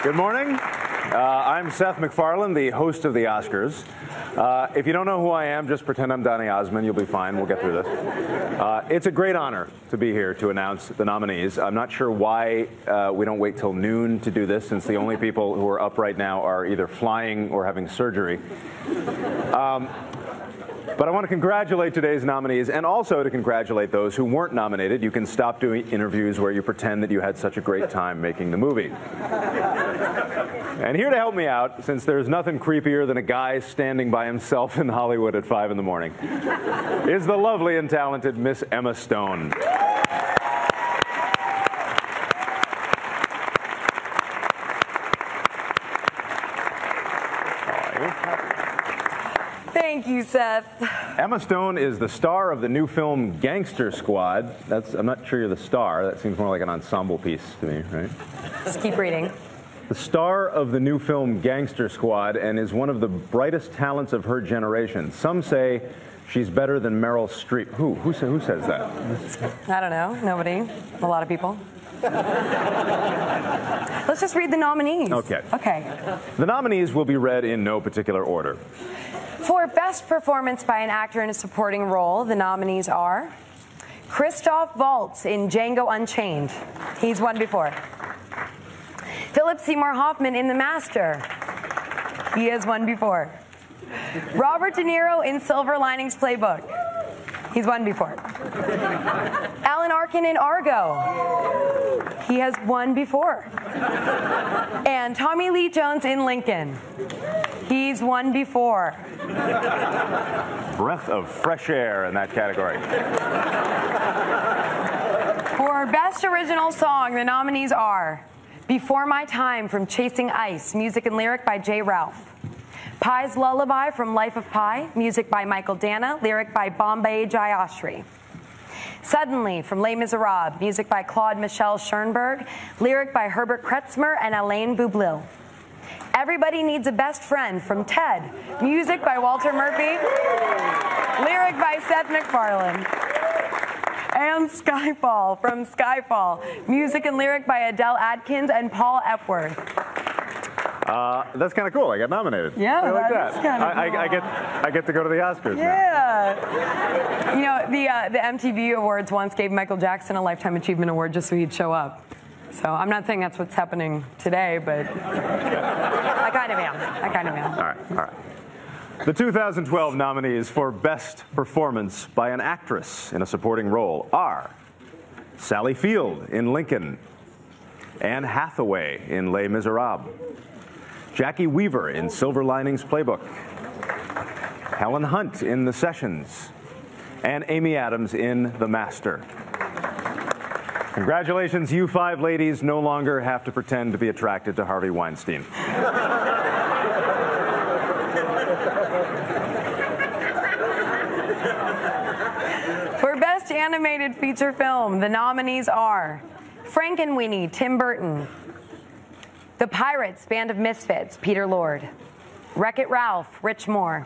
Good morning. I'm Seth MacFarlane, the host of the Oscars. If you don't know who I am, just pretend I'm Donny Osmond. You'll be fine. We'll get through this. It's a great honor to be here to announce the nominees. I'm not sure why we don't wait till noon to do this, since the only people who are up right now are either flying or having surgery. But I want to congratulate today's nominees, and also to congratulate those who weren't nominated. You can stop doing interviews where you pretend that you had such a great time making the movie. And here to help me out, since there's nothing creepier than a guy standing by himself in Hollywood at 5 in the morning, is the lovely and talented Miss Emma Stone. Thank you, Seth. Emma Stone is the star of the new film Gangster Squad. I'm not sure you're the star. That seems more like an ensemble piece to me, right? Just keep reading. The star of the new film Gangster Squad, and is one of the brightest talents of her generation. Some say she's better than Meryl Streep. Who says that? I don't know. Nobody. A lot of people. Let's just read the nominees. Okay. Okay. The nominees will be read in no particular order. For Best Performance by an Actor in a Supporting Role, the nominees are Christoph Waltz in Django Unchained. He's won before. Philip Seymour Hoffman in The Master. He has won before. Robert De Niro in Silver Linings Playbook. He's won before. Alan Arkin in Argo. He has won before. And Tommy Lee Jones in Lincoln. He's won before. Breath of fresh air in that category. For Best Original Song, the nominees are Before My Time from Chasing Ice, music and lyric by J. Ralph. Pi's Lullaby from Life of Pi, music by Michael Dana, lyric by Bombay Jayashri. Suddenly from Les Miserables, music by Claude Michel Schoenberg, lyric by Herbert Kretzmer and Alain Boublil. Everybody Needs a Best Friend from Ted, music by Walter Murphy, lyric by Seth MacFarlane. And Skyfall from Skyfall, music and lyric by Adele Adkins and Paul Epworth. That's kind of cool. I got nominated. Yeah, I like that is kind of cool. I get to go to the Oscars now. Yeah. You know, the MTV Awards once gave Michael Jackson a Lifetime Achievement Award just so he'd show up. So I'm not saying that's what's happening today, but I kind of am. All right. The 2012 nominees for Best Performance by an Actress in a Supporting Role are Sally Field in Lincoln, Anne Hathaway in Les Miserables, Jackie Weaver in Silver Linings Playbook, Helen Hunt in The Sessions, and Amy Adams in The Master. Congratulations, you 5 ladies no longer have to pretend to be attracted to Harvey Weinstein. For Best Animated Feature Film, the nominees are Frankenweenie, Tim Burton. The Pirates, Band of Misfits, Peter Lord. Wreck-It Ralph, Rich Moore.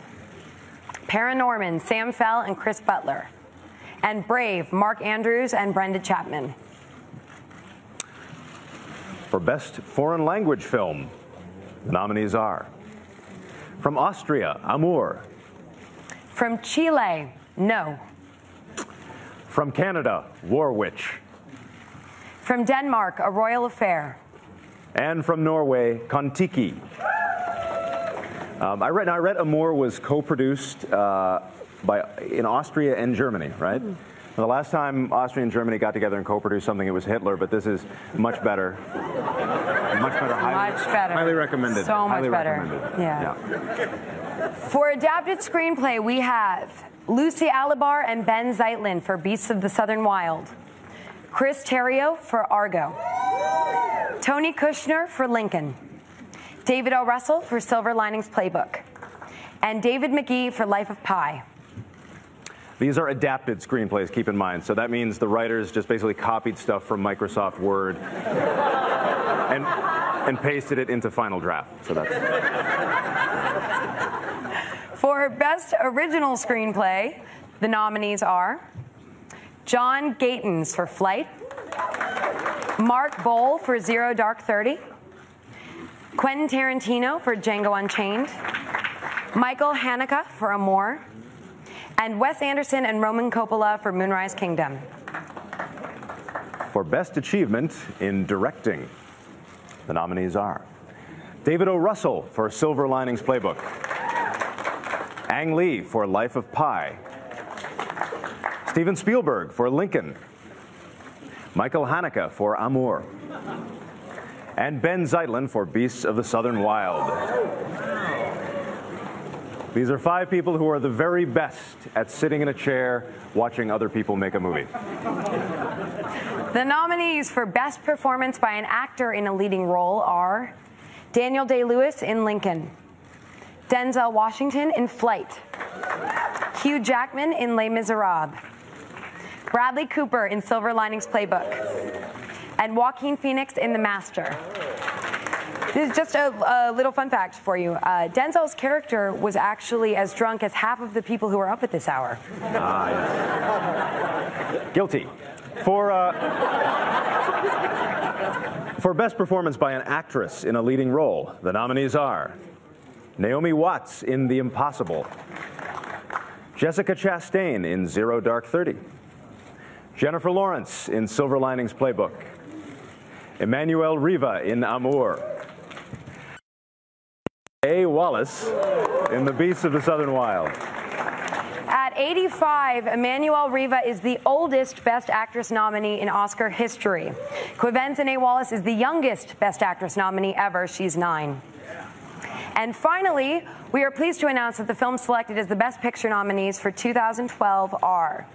Paranorman, Sam Fell and Chris Butler. And Brave, Mark Andrews and Brenda Chapman. For Best Foreign Language Film, the nominees are from Austria, Amour. From Chile, No. From Canada, War Witch. From Denmark, A Royal Affair. And from Norway, Kon-Tiki. I read Amour was co-produced in Austria and Germany, right? The last time Austria and Germany got together and co-produced something, it was Hitler, but this is much better. Much better. Highly recommended. So much better. Yeah. For Adapted Screenplay, we have Lucy Alibar and Ben Zeitlin for Beasts of the Southern Wild. Chris Terrio for Argo. Tony Kushner for Lincoln. David O. Russell for Silver Linings Playbook. And David McGee for Life of Pi. These are adapted screenplays, keep in mind. So that means the writers just basically copied stuff from Microsoft Word and pasted it into Final Draft. So that's... For Best Original Screenplay, the nominees are John Gatins for Flight, Mark Bowl for Zero Dark 30, Quentin Tarantino for Django Unchained, Michael Haneke for Amour, and Wes Anderson and Roman Coppola for Moonrise Kingdom. For Best Achievement in Directing, the nominees are David O. Russell for Silver Linings Playbook, Ang Lee for Life of Pi, Steven Spielberg for Lincoln, Michael Haneke for Amour, and Ben Zeitlin for Beasts of the Southern Wild. These are 5 people who are the very best at sitting in a chair watching other people make a movie. The nominees for Best Performance by an Actor in a Leading Role are Daniel Day-Lewis in Lincoln, Denzel Washington in Flight, Hugh Jackman in Les Miserables, Bradley Cooper in Silver Linings Playbook, and Joaquin Phoenix in The Master. This is just a little fun fact for you. Denzel's character was actually as drunk as half of the people who were up at this hour. Yes. Guilty. For Best Performance by an Actress in a Leading Role, the nominees are Naomi Watts in The Impossible, Jessica Chastain in Zero Dark 30, Jennifer Lawrence in Silver Linings Playbook, Emmanuel Riva in Amour, A. Wallace in The Beasts of the Southern Wild. At 85, Emmanuel Riva is the oldest Best Actress nominee in Oscar history. Quivenza Wallace is the youngest Best Actress nominee ever. She's 9. And finally, we are pleased to announce that the films selected as the Best Picture nominees for 2012 are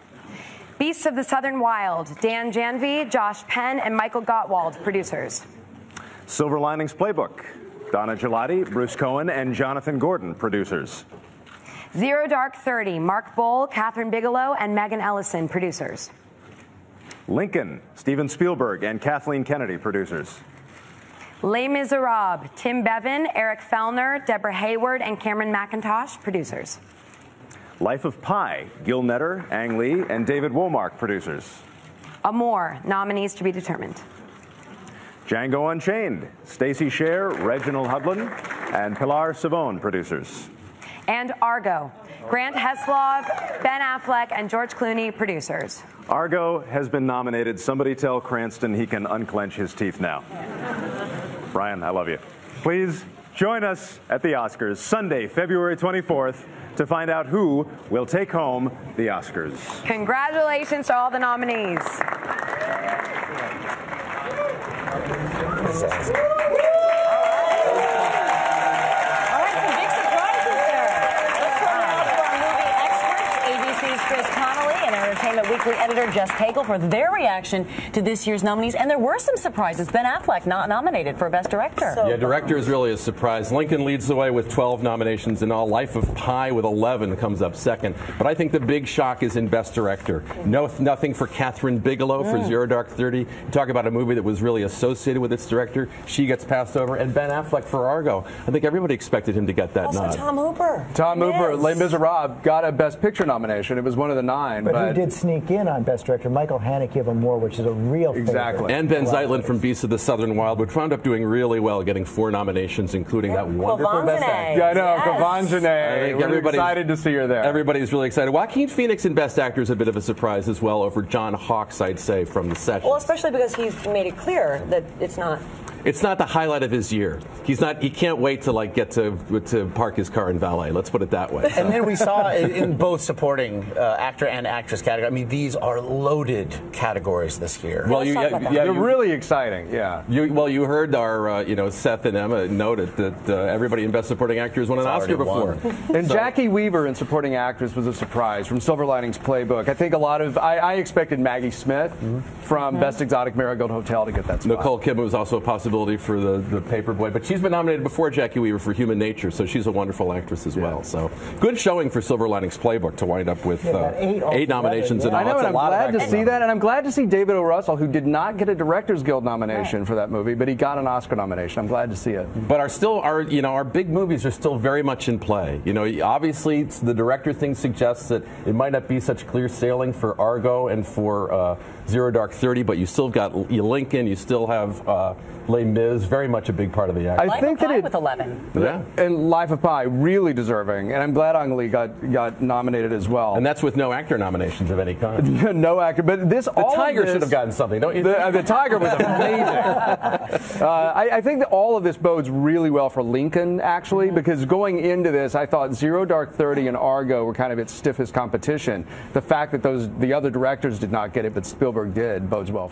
Beasts of the Southern Wild, Dan Janvey, Josh Penn, and Michael Gottwald, producers. Silver Linings Playbook, Donna Gelati, Bruce Cohen, and Jonathan Gordon, producers. Zero Dark 30, Mark Bowl, Catherine Bigelow, and Megan Ellison, producers. Lincoln, Steven Spielberg and Kathleen Kennedy, producers. Les Miserables, Tim Bevan, Eric Fellner, Deborah Hayward, and Cameron McIntosh, producers. Life of Pi, Gil Netter, Ang Lee, and David Womark, producers. Amour, nominees to be determined. Django Unchained, Stacey Scher, Reginald Hudlin, and Pilar Savone, producers. And Argo, Grant Heslov, Ben Affleck, and George Clooney, producers. Argo has been nominated. Somebody tell Cranston he can unclench his teeth now. Brian, I love you. Please join us at the Oscars Sunday, February 24th, to find out who will take home the Oscars. Congratulations to all the nominees. Entertainment Weekly editor Jess Cagle for their reaction to this year's nominees. And there were some surprises. Ben Affleck not nominated for Best Director. Yeah, director is really a surprise. Lincoln leads the way with 12 nominations in all. Life of Pi with 11 comes up second. But I think the big shock is in Best Director. Nothing for Catherine Bigelow for Zero Dark 30. You talk about a movie that was really associated with its director. She gets passed over. And Ben Affleck for Argo. I think everybody expected him to get that nod. Tom Hooper. Tom Hooper, Les Miserables, got a Best Picture nomination. It was one of the 9. But who did sneak in on Best Director? Michael Haneke of Amour, which is a real favorite. And Ben Zeitlin from Beasts of the Southern Wild, which wound up doing really well, getting 4 nominations, including that wonderful Best Actor. Yeah, I know, Quivenza. We're excited to see her there. Everybody's really excited. Joaquin Phoenix in Best Actor is a bit of a surprise as well over John Hawkes, I'd say, from the session. Well, especially because he's made it clear that it's not the highlight of his year. He can't wait to get to park his car in valet. Let's put it that way. And then we saw in both supporting actor and actress category. I mean, these are loaded categories this year. Well, they're really exciting. Yeah. You heard our Seth and Emma noted that everybody in Best Supporting Actor has won an Oscar before. And Jackie Weaver in Supporting Actress was a surprise from Silver Linings Playbook. I think I expected Maggie Smith from Best Exotic Marigold Hotel to get that spot. Nicole Kidman was also a possibility for the Paperboy, but she's been nominated before Jackie Weaver for Human Nature, so she's a wonderful actress as well. So good showing for Silver Linings Playbook to wind up with 8 nominations nominations and all. I know, That's and a I'm lot glad of to see that, and I'm glad to see David O. Russell, who did not get a Directors Guild nomination for that movie, but he got an Oscar nomination. I'm glad to see it. But our big movies are still very much in play. You know, obviously the director thing suggests that it might not be such clear sailing for Argo and for Zero Dark 30, but you still got Lincoln, you still have Les Mis, very much a big part of the act. I think that with 11. Yeah. And Life of Pi, really deserving, and I'm glad Ang Lee got nominated as well. And that's with no actor nominations of any kind. No actor, but The Tiger should have gotten something, don't you think? The Tiger was amazing. I think that all of this bodes really well for Lincoln, actually, because going into this, I thought Zero Dark 30 and Argo were kind of its stiffest competition. The fact that the other directors did not get it, but Spielberg did, bodes well